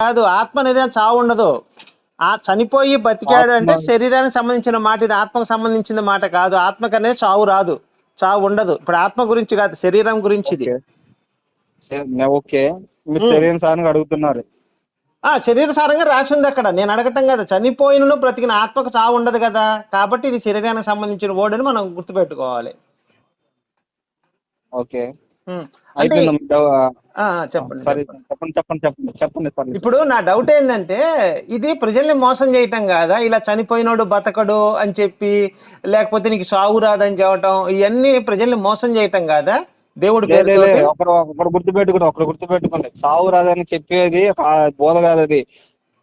కాదు, ఆత్మ అనేది చావు ఉండదు. ఆ చనిపోయి బతికాడు ఆత్మ అంటే శరీరానికి సంబంధించిన మాట, ఇది ఆత్మకు సంబంధించిన మాట కాదు. ఆత్మకు అనేది చావు రాదు, చావు ఉండదు. ఇప్పుడు ఆత్మ గురించి కాదు, శరీరం గురించి ఇది. ఓకే ఓకే, మీరు ఉమ్. శరీరానుసారంగా అడుగుతున్నారు. శరీర సారంగా రాసి ఉంది అక్కడ, నేను అడగటం కదా. చనిపోయినను బ్రతికిన ఆత్మకు చావు ఉండదు కదా, కాబట్టి ఇది శరీరానికి సంబంధించిన వర్డ్ అని మనం గుర్తుపెట్టుకోవాలి. ఓకే ఉమ్. అంటే అయిపోయిందా? చెప్పండి సరే చెప్పండి. చెప్పండి చెప్పండి చెప్పండి చెప్పండి సార్. ఇప్పుడు నా డౌట్ ఏంటంటే, ఇది ప్రజల్ని మోసం చేయటం కాదా? ఇలా చనిపోయినోడు బతకడు అని చెప్పి, లేకపోతే నీకు సాగు రాదని చెప్పటం, ఇవన్నీ ప్రజల్ని మోసం చేయటం కాదా దేవుడి పేరుతోటి? ఒకరు గుర్తుపెట్టుకోండి, సావు రాదని చెప్పేది బోధ కాదు అది.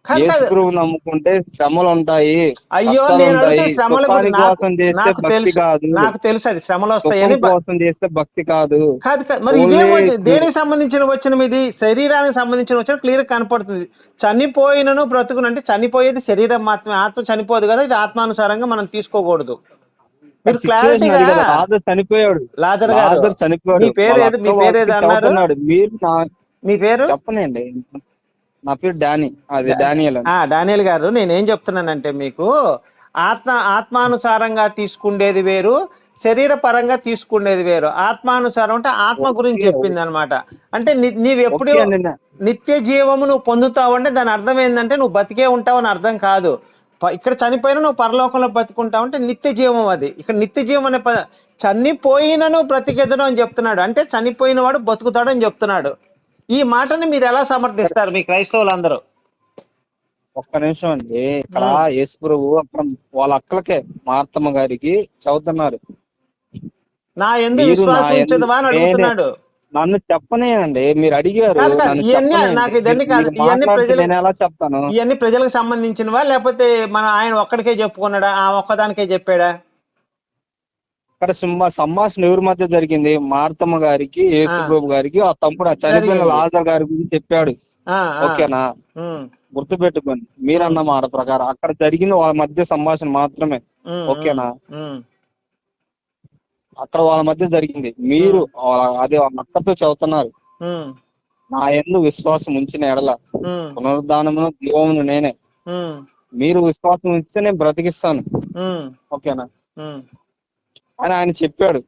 కాదు యేసు కాదు. ప్రభువు నమ్ముకుంటే శ్రమలు ఉంటాయి, అయ్యో, కష్టాలు నేను ఉంటాయి. అడుగుతున్న శ్రమల సుఖాని గురించి. కోసం చేస్తే నాకు భక్తి తెలుసు, కాదు. నాకు తెలుసు అది శ్రమలు సుఖం వస్తాయని. కోసం చేస్తే భక్తి కాదు. కాదు కాదు, మరి ఇదేమో దేనికి సంబంధించిన వచనం ఇది? శరీరానికి సంబంధించిన వచనం క్లియర్ కనపడుతుంది. చనిపోయినను బ్రతుకును అంటే చనిపోయేది శరీరం మాత్రమే, ఆత్మ చనిపోదు కదా. ఇది ఆత్మానుసారంగా మనం తీసుకోకూడదు. మీరు క్లారిటీగా. లాజరు చనిపోయాడు, లాజర్ గారు, లాజరు చనిపోయాడు. మీ పేరు ఏది? మీ పేరు ఏది అన్నారు? మీరు మీ పేరు చెప్పనండి. నా పేరు డానీ, అది డానియల్. డానియల్ గారు, నేనేం చెప్తున్నానంటే మీకు, ఆత్మానుసారంగా తీసుకుండేది వేరు, శరీర పరంగా తీసుకుండేది వేరు. ఆత్మానుసారం అంటే ఆత్మ గురించి చెప్పింది అనమాట. అంటే నీవెప్పుడు నిత్య జీవము నువ్వు పొందుతావు అంటే దాని అర్థం ఏంటంటే నువ్వు బతికే ఉంటావు అని అర్థం కాదు. ఇక్కడ చనిపోయినా నువ్వు పరలోకంలో బతుకుంటావు అంటే నిత్య జీవం అది. ఇక్కడ నిత్య జీవం అనే చనిపోయినను బ్రతికెదను అని చెప్తున్నాడు, అంటే చనిపోయిన వాడు బతుకుతాడు అని చెప్తున్నాడు. ఈ మాటని మీరు ఎలా సమర్థిస్తారు మీ క్రైస్తవులందరూ? ఒక్క నిమిషం అండి. ఇక్కడ యేసు ప్రభు అక్కడ వాళ్ళ అక్కలకే, మార్తమ్మ గారికి చదువుతున్నారు, నా యందు విశ్వాసం ఉంచదవా అని అడుగుతున్నాడు. నన్ను చెప్పనేయండి, మీరు అడిగారు. నాకు ఇదన్నీ కాదు, ఇవన్నీ ప్రజలు, నేను ఎలా చెప్తాను? ఇవన్నీ ప్రజలకు సంబంధించినవా, లేకపోతే మన ఆయన ఒక్కడికే చెప్పుకున్నాడా, ఆ ఒక్కదానికే చెప్పాడా? ఇక్కడ సంభాషణ ఎవరి మధ్య జరిగింది? మార్తమ్మ గారికి, యేసు ప్రభు గారికి, ఆ తమ్ముడు చనిపోయిన లాజర్ గారి గురించి చెప్పాడు. ఓకేనా? గుర్తుపెట్టుకోండి, మీరన్న మాట ప్రకారం అక్కడ జరిగింది వాళ్ళ మధ్య సంభాషణ మాత్రమే. ఓకేనా? అక్కడ వాళ్ళ మధ్య జరిగింది. మీరు అదే అక్కతో చదువుతున్నారు, నా యందు విశ్వాసం ఉంచిన ఎడల పునరుద్ధానమును జీవమును నేనే, మీరు విశ్వాసం ఉంచితే నేను బ్రతికిస్తాను. ఓకేనా అని ఆయన చెప్పాడు.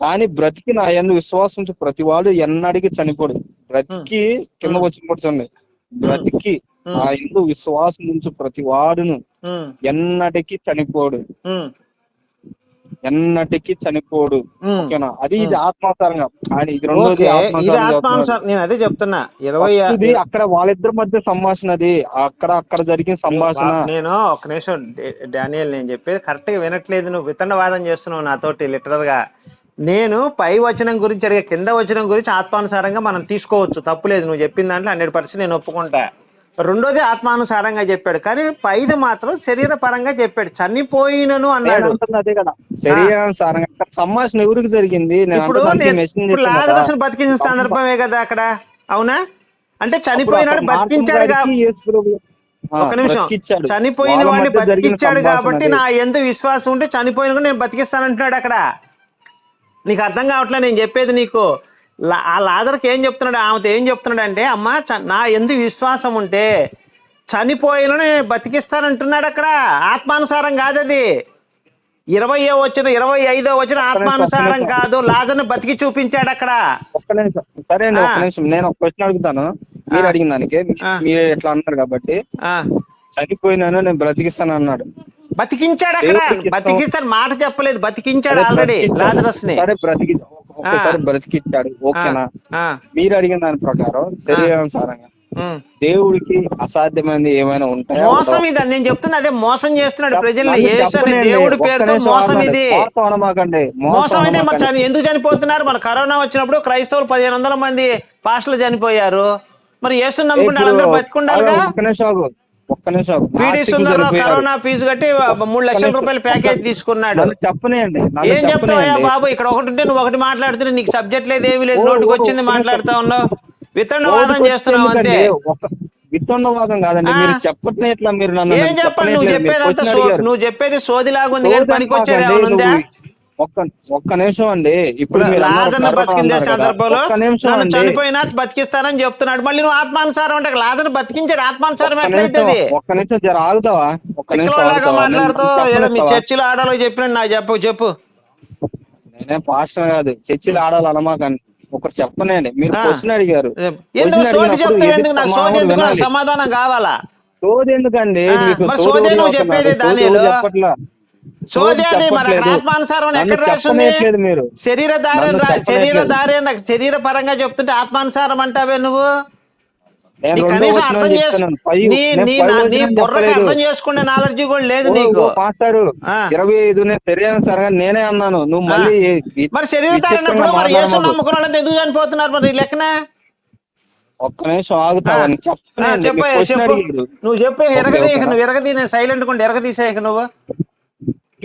కానీ బ్రతికి నా యందు విశ్వాసం ఉంచి ప్రతివాడు ఎన్నడికి చనిపోడు. బ్రతికి కింద వచ్చినప్పుడు బ్రతికి నా యందు విశ్వాసం ఉంచి ప్రతివాడును ఎన్నటికి చనిపోడు, ఎన్నటికి చనిపోడు. ఓకేనా? అది ఇది ఆత్మానుసారంగా. ఆయన ఇది రెండోది ఆత్మానుసారం. నేను అదే చెప్తున్నా. అక్కడ వాళ్ళిద్దరి మధ్య సంభాషణ, అది అక్కడ జరిగిన సంభాషణ. నేను ఒక నిమిషం డానియల్, నేను చెప్పేది కరెక్ట్ గా వినట్లేదు, నువ్వు వితండవాదం చేస్తున్నావు నాతోటి లిటరల్ గా. నేను పై వచనం గురించి అడిగే, కింద వచనం గురించి ఆత్మానుసారంగా మనం తీసుకోవచ్చు, తప్పులేదు. నువ్వు చెప్పిన దాంట్లో 100% నేను ఒప్పుకుంటా. రెండోది ఆత్మానుసారంగా చెప్పాడు, కానీ పైది మాత్రం శరీర పరంగా చెప్పాడు. చనిపోయినను అన్నాడు. అదే కదా శరీరానుసారంగా సంభాషణ ఎవరికి జరిగింది? ఇప్పుడు లాజరును బతికించిన సందర్భమే కదా అక్కడ, అవునా? అంటే చనిపోయినాడు బతికించాడు. ఒక నిమిషం, చనిపోయిన వాడిని బతికించాడు కాబట్టి నా యందు విశ్వాసం ఉంటే చనిపోయిన నేను బతికిస్తానంటున్నాడు అక్కడ. నీకు అర్థం కావట్లే నేను చెప్పేది నీకు. ఆ లాజర్కి ఏం చెప్తున్నాడు, ఆమెతో ఏం చెప్తున్నాడు అంటే, అమ్మ నా యందు విశ్వాసం ఉంటే చనిపోయిన నేను బతికిస్తానంటున్నాడు అక్కడ. ఆత్మానుసారం కాదు అది. 25వ వచనం ఆత్మానుసారం కాదు, లాజర్ను బతికి చూపించాడు అక్కడ. ఒక్క నిమిషం, సరే అండి, ఒక్క నిమిషం. నేను ఒక క్వశ్చన్ అడుగుతాను, మీరు అడిగిన దానికి. మీరు ఎట్లా అన్నారు కాబట్టి చనిపోయినాను నేను బ్రతికిస్తాను అన్నాడు. బతికించాడు అక్కడ. బతికిస్తాను మాట చెప్పలేదు, బతికించాడు ఆల్రెడీ లాజరస్ ని. సరే బ్రతికించాడు. ఓకేనా? మీరు అడిగిన దాని ప్రకారం శరీరానుసారంగా దేవుడికి అసాధ్యమైనది ఏమైనా ఉంటాయి? మోసం ఇది నేను చెప్తున్నా, అదే మోసం చేస్తున్నాడు ప్రజల్ని. యేసు అనే దేవుడి పేరుతో మోసం ఇది. మోసం అయితే మరి ఎందుకు చనిపోతున్నారు? మన కరోనా వచ్చినప్పుడు క్రైస్తవులు 1500 మంది పాస్టర్లు చనిపోయారు. మరి యేసుని నమ్ముకుంటే వాళ్ళందరూ బతికుండాలిగా. ఒక్క నిమిషం. పీడి సుందరరావు కరోనా ఫీజు కట్టి 3 లక్షల రూపాయల ప్యాకేజ్ తీసుకున్నాడు. చెప్పనేయండి, ఏం చెప్తావయ్యా బాబు? ఇక్కడ ఒకటి ఉంటే నువ్వు ఒకటి మాట్లాడుతున్నా, నీకు సబ్జెక్ట్ లేదు, ఏమీ లేదు, నోటికి వచ్చింది మాట్లాడుతా ఉన్నావు, వితండవాదం చేస్తున్నావు అంతే. వితండవాదం కాదండి, మీరు చెప్పట్లే. ఎట్లా మీరు నన్ను ఏం చెప్పాలి? నువ్వు చెప్పేదంతా నువ్వు చెప్పేది సోదిలాగా ఉంది, కానీ పనికొచ్చేది ఏమైనా ఉందా? ఒక్క నిమిషం అండి. ఇప్పుడు మీరు అన్నారు లాజర్ను కరోనా బతికించే అన్నారు కదా, సందర్భంలో ఒక్క నిమిషం నన్ను అండి, చనిపోయినా బతికిస్తానని చెప్తున్నాడు. మళ్ళీ నువ్వు ఆత్మానుసారం అంటే లాజర్ను బతికించాడు, ఆత్మానుసారం ఒక్క ఎట్లయితే నిమిషం అది? ఒక్క నిమిషం జర ఆగుతావా? ఒక్క నిమిషం తిక్కలోళ్ళలాగా ఆగుతావా? మాట్లాడుతూ నన్ను ఏదో మీ చెప్పనిస్తావా? చర్చిలో ఆడాలో చెప్పినట్టు నాకు చెప్పు. నేనే పాస్టర్ కాదు, చర్చిలు ఆడాలి అనమాకండి. ఒకటి చెప్పనండి, మీరు క్వశ్చన్ అడిగారు. ఎందుకు క్వశ్చన్ సోది అడిగినప్పుడు చెప్తావు? ఎదుటి ఎందుకు నాకు సోది సమానుడు ఎందుకు? నాకు వినాలి. సమాధానం కావాలా? సోది ఎందుకండి? మీకు మరి సోది సోదే ఎవరు నువ్వు చెప్తున్నాడు? చెప్పేది సోది ఎవరు దానిలో చెప్పట్లా. సోది అది. మరి అక్కడ చెప్పట్లేదు. ఆత్మానుసారం అని నన్ను ఎక్కడ రాసింది? చెప్పనేట్లేదు మీరు. నన్ను చెప్పనేట్లేదు. శరీర పరంగా చెప్తుంటే ఆత్మానుసారం అంటావే నువ్వు? నేను నీ రెండో కనీసం వచనం అర్థం చెప్తున్నాను. నీ వచనం బుర్రకి చెప్పలేదు. అర్థం చేసుకునే నాలెడ్జ్ కూడా లేదు నీకు. మాట్లాడు. ఆ 25 నేను శరీరం సరగా నేనే అన్నాను. నువ్వు ఆ. మళ్ళీ మరి శరీర విచిత్రంగా తారినప్పుడు మరి యేసు మాట్లాడమాకు. నమ్ముకున్న వాళ్ళంతా ఎందుకు చనిపోతున్నారు మరి ఈ లెక్కన? ఒక్క నిమిషం ఆగుతావా? చెప్పనండి, మీకు చెప్పయ్యా, క్వశ్చన్ చెప్పు. అడిగారు. నువ్వు చెప్పు. ఓకేనా? నువ్వు ఎరగదీ. నేను సైలెంట్ కొంటే ఎరగదీసేయక నువ్వు.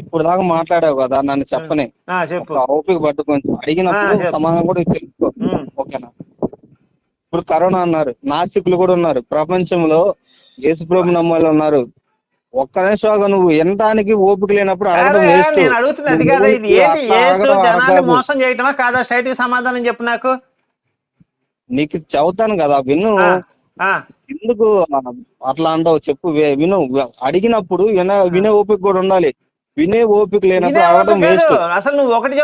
ఇప్పుడు దాకా మాట్లాడావు కదా, నన్ను చెప్పని. చెప్పు. ఒక ఓపిక పట్టు, కొంచెం అడిగినప్పుడు చెప్పు. సమాధానం కూడా తెలుసుకో. ఓకేనా? ఇప్పుడు కరోనా అన్నారు, నాస్తికులు కూడా ఉన్నారు ప్రపంచంలో. యేసుప్రభు నమ్మాలి ఉన్నారు. ఒక్క నిమిషంగా నువ్వు వినడానికి ఓపిక లేనప్పుడు అడగడం వేస్ట్. నేను అడుగుతుంది అది కాదా. ఇది ఏంటి? యేసు జనాన్ని మోసం చేయటమా కాదా? స్ట్రైట్ గా సమాధానం చెప్పు నాకు. నీకు చెబుతాను కదా, విను. ఎందుకు అట్లా అంటావు చెప్పు, విను. అడిగినప్పుడు వినే ఓపిక కూడా ఉండాలి. వినే ఓపిక లేనప్పుడు అడగడం వేస్ట్. అసలు నువ్వు ఒకటి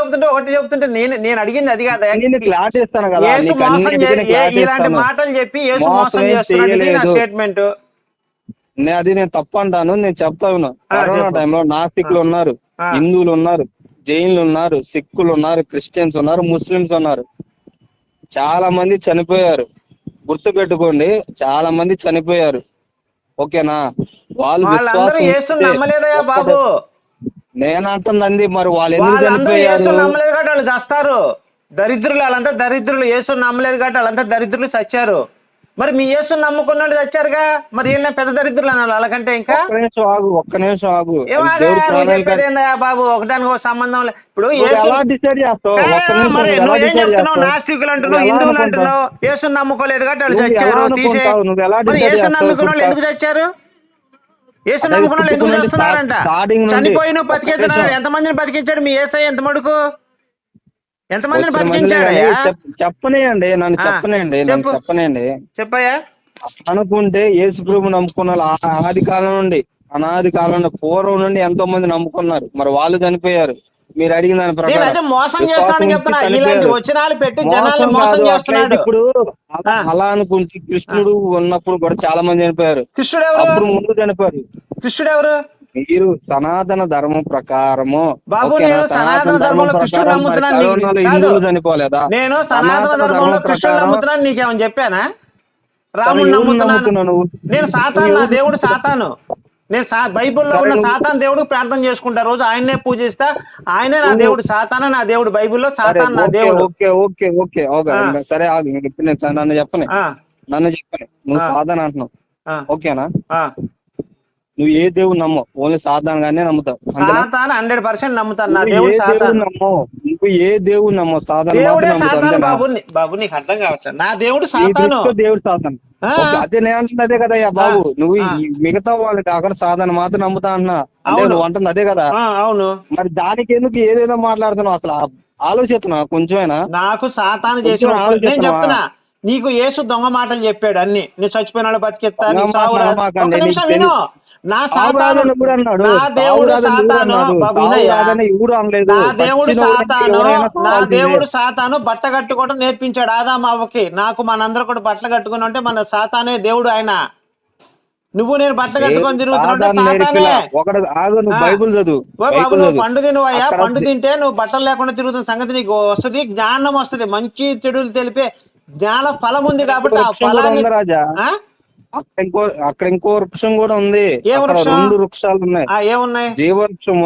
చెబుతుంటే నేను అడిగింది అది కాదా. నేను క్లారిటీ ఇస్తాను కదా, యేసు నీకు మోసం అన్నిటికీ క్లారిటీ ఇలాంటి ఇస్తాను. మాటలు చెప్పి యేసు మోసం మోసం ఏం చేస్తున్నాడు, ఇది నా చేయలేదు. స్టేట్మెంట్. నేను తప్పు అంటాను, నేను చెప్తా ఉన్నా. కరోనా టైంలో నాస్తికులు ఉన్నారు, హిందువులు ఉన్నారు, జైన్లు ఉన్నారు, సిక్కులు ఉన్నారు, క్రిస్టియన్స్ ఉన్నారు, ముస్లిమ్స్ ఉన్నారు. చాలా మంది చనిపోయారు. గుర్తు పెట్టుకోండి, చాలా మంది చనిపోయారు. ఓకేనా? వాళ్ళందరూ యేసుని నమ్మలేదయ్యా బాబు. నేను అంటుంది మరి వాళ్ళందరూ వాళ్ళందరూ యేసు చనిపోయారు. నమ్మలేదు కాబట్టి వాళ్ళు చస్తారు. దరిద్రులు, వాళ్ళంతా దరిద్రులు. యేసు నమ్మలేదు కాబట్టి వాళ్ళంతా దరిద్రులు చచ్చారు. మరి మీ యేసుని నమ్ముకున్న వాళ్ళు చచ్చారుగా, మరి ఏం పెద్ద దరిద్రులు అనాలి వాళ్ళకంటే? ఇంకా ఒక్క నిమిషం ఆగు. నువ్వు చెప్పేది ఏందయ్యా బాబు? ఒకదానికి ఒక సంబంధం లేదు. ఇప్పుడు మరి నువ్వేం చెప్తున్నావు? నాస్తికులు అంటున్నావు, హిందువులు అంటున్నావు, యేసుని నమ్ముకోలేదు కాబట్టి వాళ్ళు చచ్చారు. మరి యేసుని నమ్ముకున్న వాళ్ళు ఎందుకు చచ్చారు? యేసు నమ్ముకున్న వాళ్ళు ఎందుకు చేస్తున్నారంట? చనిపోయిన బతికేస్తున్నాడు. ఎంతమందిని బతికించాడు మీ యేసయ్య? ఎంత మడుకు ఎంతమందిని బతికించాడయ్యా? చెప్పనేయండి, నన్ను చెప్పనేయండి. చెప్పయ్యా. అనుకుంటే యేసు ప్రభు నమ్ముకున్న అనాది కాలం నుండి పూర్వం నుండి ఎంతో మంది నమ్ముకున్నారు. మరి వాళ్ళు చనిపోయారు. మీరు అడిగిన దాని ప్రకారం అదే మోసం చేస్తానని చెప్తున్నా. ఇలాంటి వచనాలు పెట్టి జనాల్ని మోసం చేస్తున్నాడు. ఇప్పుడు అలా అనుకుంటే కృష్ణుడు ఉన్నప్పుడు కూడా చాలా మంది చనిపోయారు. కృష్ణుడు ఎవరు? అప్పుడు ముందు చనిపోయారు. కృష్ణుడు ఎవరు? మీరు సనాతన ధర్మం ప్రకారము బాబు, నేను సనాతన ధర్మంలో కృష్ణుడు నమ్ముతున్నాను. హిందువులు చనిపోలేదా? నేను సనాతన ధర్మంలో కృష్ణుడు నమ్ముతున్నాను. నీకేమని చెప్పానా? రాముడు నమ్ముతున్నాను. నేను సాతాను, నా దేవుడు సాతాను. నేను బైబుల్లో ఉన్న సాతాన్ దేవుడు ప్రార్థన చేసుకుంటా రోజు. ఆయన్నే పూజిస్తా. ఆయనే నా దేవుడు. సాతాన నా దేవుడు. బైబుల్లో సాతాన్ నా దేవుడు. సరే నన్ను చెప్పని నువ్వు సాతాన్ అంటున్నావు. ఓకేనా? నువ్వు ఏ దేవుడు నమ్మవు, ఓన్లీ సాతానుగానే నమ్ముతావు. 100% నమ్ముతాను. నా దేవుడు సాతాను. నువ్వు ఏ దేవుడు నమ్మవు, దేవుడే సాతాను. బాబు నీకు అర్థం కావట్లేదు. నా దేవుడు సాతాను. దేవుడు సాతాను. అదే నేను అంటున్నదే కదా బాబు. నువ్వు మిగతా వాళ్ళు కాకుండా సాధారణ మాత్రం నమ్ముతా అంటున్నా. నువ్వు అంటుంది అదే కదా. అవును. మరి దానికి ఎందుకు ఏదేదో మాట్లాడుతున్నావు? అసలు ఆలోచిస్తున్నా కొంచెమైనా? నాకు సాతాను చేసిన నేను చెప్తున్నా. నీకు యేసు దొంగ మాటలు చెప్పాడు అన్ని. నువ్వు చచ్చిపోయిన వాళ్ళు బతికిస్తా, నీ సావు రాదు. ఒక్క నిమిషం విను. నా సాతాను, నా దేవుడు సాతాను. బాబు వినయ్యా, నా దేవుడు సాతాను బట్ట కట్టుకోవడం నేర్పించాడు ఆదాము అవ్వకి. నాకు మనందరూ కూడా బట్టలు కట్టుకుని ఉంటే మన సాతానే దేవుడు ఆయన. నువ్వు నేను బట్టలు కట్టుకొని తిరుగుతున్నా సాతానే. బైబుల్ చదువు బాబు. నువ్వు పండు తినవయ్యా. పండు తింటే నువ్వు బట్టలు లేకుండా తిరుగుతున్న సంగతి నీకు వస్తుంది. జ్ఞానం వస్తుంది. మంచి చెడులు తెలిపే జ్ఞాన ఫలం ఉంది కాబట్టి ఆ ఫలాన్ని. అక్కడ ఇంకో వృక్షం కూడా ఉంది. 2 వృక్షాలు ఉన్నాయి. ఏమున్నాయి? జీవవృక్షం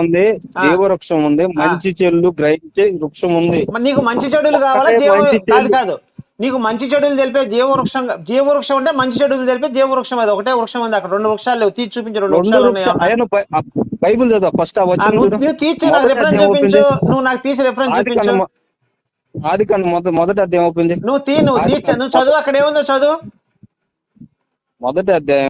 ఉంది, మంచి చెడులు గ్రహించే వృక్షం ఉంది. నీకు మంచి చెడులు కావాలా? కాదు, నీకు మంచి చెడులు తెలిపే జీవవృక్షం అంటే మంచి చెడులు తెలిపే జీవవృక్షం. అది ఒకటే వృక్షం ఉంది. అక్కడ 2 వృక్షాలు లేవు. తీర్చి చూపించు. 2 వృక్షాలు ఉన్నాయి. బైబుల్ చదువు ఫస్ట్. నువ్వు తీర్చి నాకు రిఫరెన్స్ చూపించు. నువ్వు నాకు తీసి రిఫరెన్స్ చూపించు. ఆదికాండం మొదటి అధ్యాయం ఓపెన్ చేయి. నువ్వు చదువు. అక్కడ ఏముందో చదువు. మొదటి అధ్యాయం